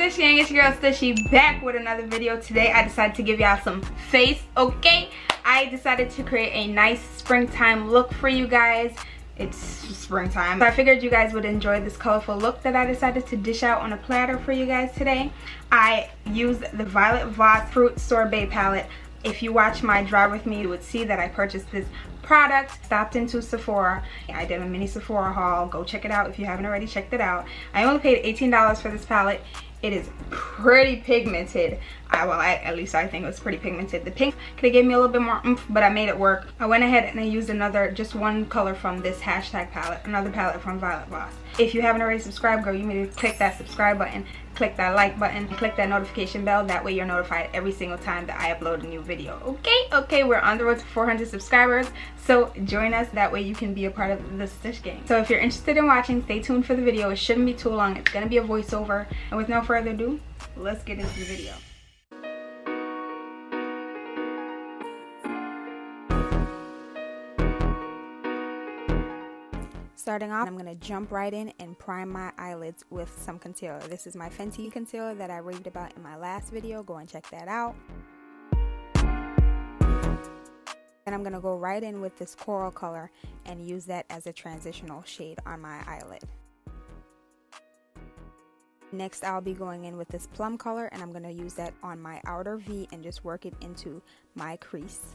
Stushy and it's your girl Stushy back with another video. Today I decided to give y'all some face, okay? I decided to create a nice springtime look for you guys. It's springtime. So I figured you guys would enjoy this colorful look that I decided to dish out on a platter for you guys today. I used the Violet Voss Fruit Sorbet palette. If you watch my drive with me, you would see that I purchased this product, stopped into Sephora. I did a mini Sephora haul. Go check it out if you haven't already checked it out. I only paid $18 for this palette. It is pretty pigmented. At least I think it was pretty pigmented. The pink could have given me a little bit more oomph, but I made it work. I went ahead and I used just one color from this hashtag palette, another palette from Violet Voss. If you haven't already subscribed, girl, you need to click that subscribe button, click that like button, click that notification bell. That way you're notified every single time that I upload a new video. Okay, we're on the road to 400 subscribers, so join us. That way you can be a part of the Stush gang. So if you're interested in watching, stay tuned for the video. It shouldn't be too long. It's gonna be a voiceover. And with no further ado, let's get into the video. Starting off, I'm going to jump right in and prime my eyelids with some concealer. This is my Fenty concealer that I raved about in my last video. Go and check that out. And I'm going to go right in with this coral color and use that as a transitional shade on my eyelid. Next, I'll be going in with this plum color and I'm going to use that on my outer V and just work it into my crease.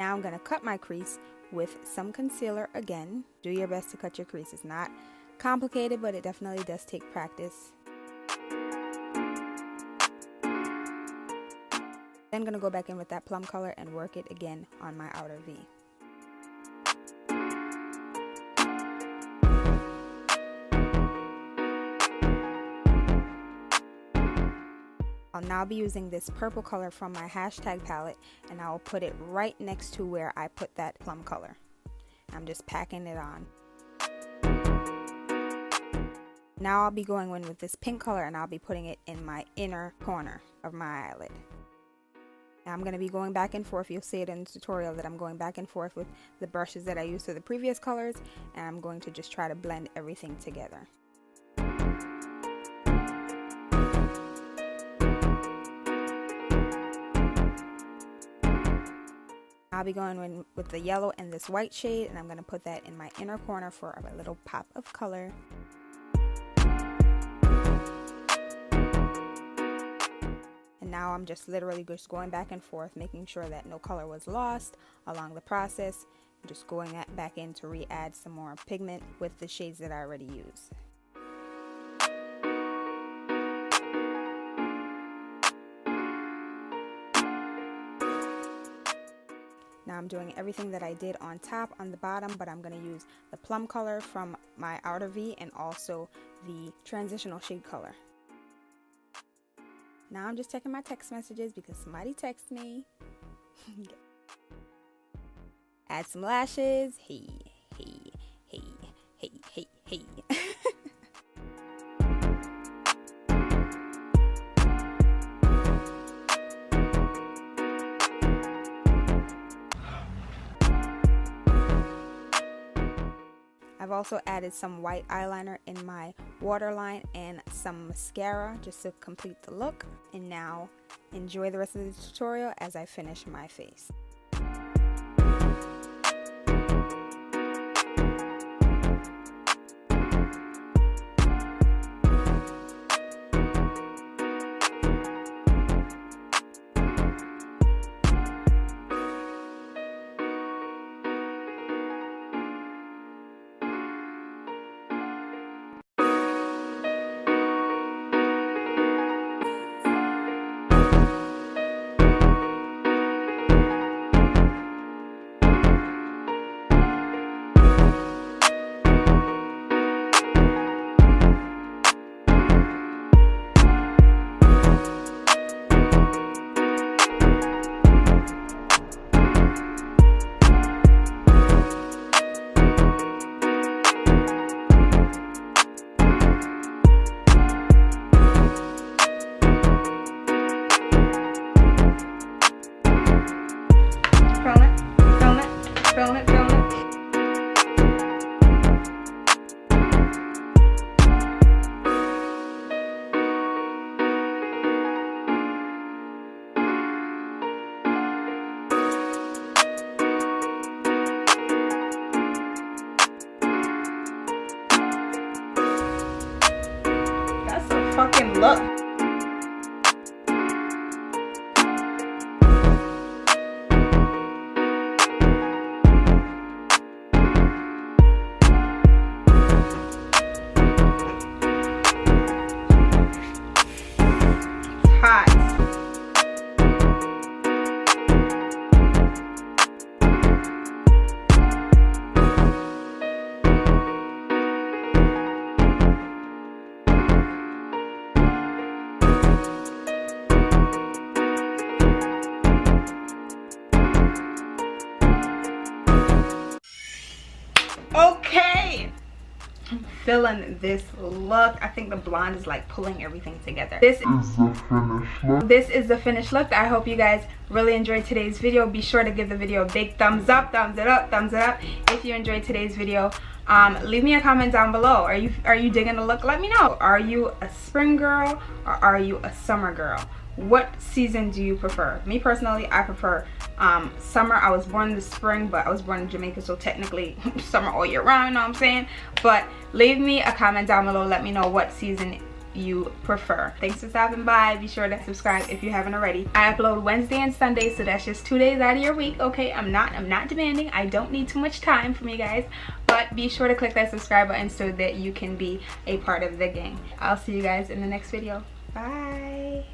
Now I'm going to cut my crease with some concealer again. Do your best to cut your crease. It's not complicated, but it definitely does take practice. Then I'm going to go back in with that plum color and work it again on my outer V. I'll now be using this purple color from my hashtag palette and I'll put it right next to where I put that plum color. I'm just packing it on. Now I'll be going in with this pink color and I'll be putting it in my inner corner of my eyelid. Now I'm going to be going back and forth. You'll see it in the tutorial that I'm going back and forth with the brushes that I used for the previous colors, and I'm going to just try to blend everything together. I'll be going in with the yellow and this white shade, and I'm going to put that in my inner corner for a little pop of color. And now I'm just literally going back and forth, making sure that no color was lost along the process. I'm just going back in to re-add some more pigment with the shades that I already used. Now I'm doing everything that I did on top, on the bottom, but I'm going to use the plum color from my outer V and also the transitional shade color. Now I'm just checking my text messages because somebody texted me. Add some lashes. Hey. I've also added some white eyeliner in my waterline and some mascara just to complete the look. And now enjoy the rest of the tutorial as I finish my face. look. Okay, I'm feeling this look. I think the blonde is like pulling everything together. This is the finished look. This is the finished look. I hope you guys really enjoyed today's video. Be sure to give the video a big thumbs up, thumbs it up, thumbs it up if you enjoyed today's video. Leave me a comment down below. Are you digging the look? Let me know. Are you a spring girl or are you a summer girl? What season do you prefer? Me personally, I prefer summer. I was born in the spring, but I was born in Jamaica, so technically summer all year round, you know what I'm saying? But leave me a comment down below. Let me know what season you prefer. Thanks for stopping by. Be sure to subscribe if you haven't already. I upload Wednesday and Sunday, so that's just 2 days out of your week. Okay, I'm not demanding. I don't need too much time from you guys, but be sure to click that subscribe button so that you can be a part of the gang. I'll see you guys in the next video. Bye.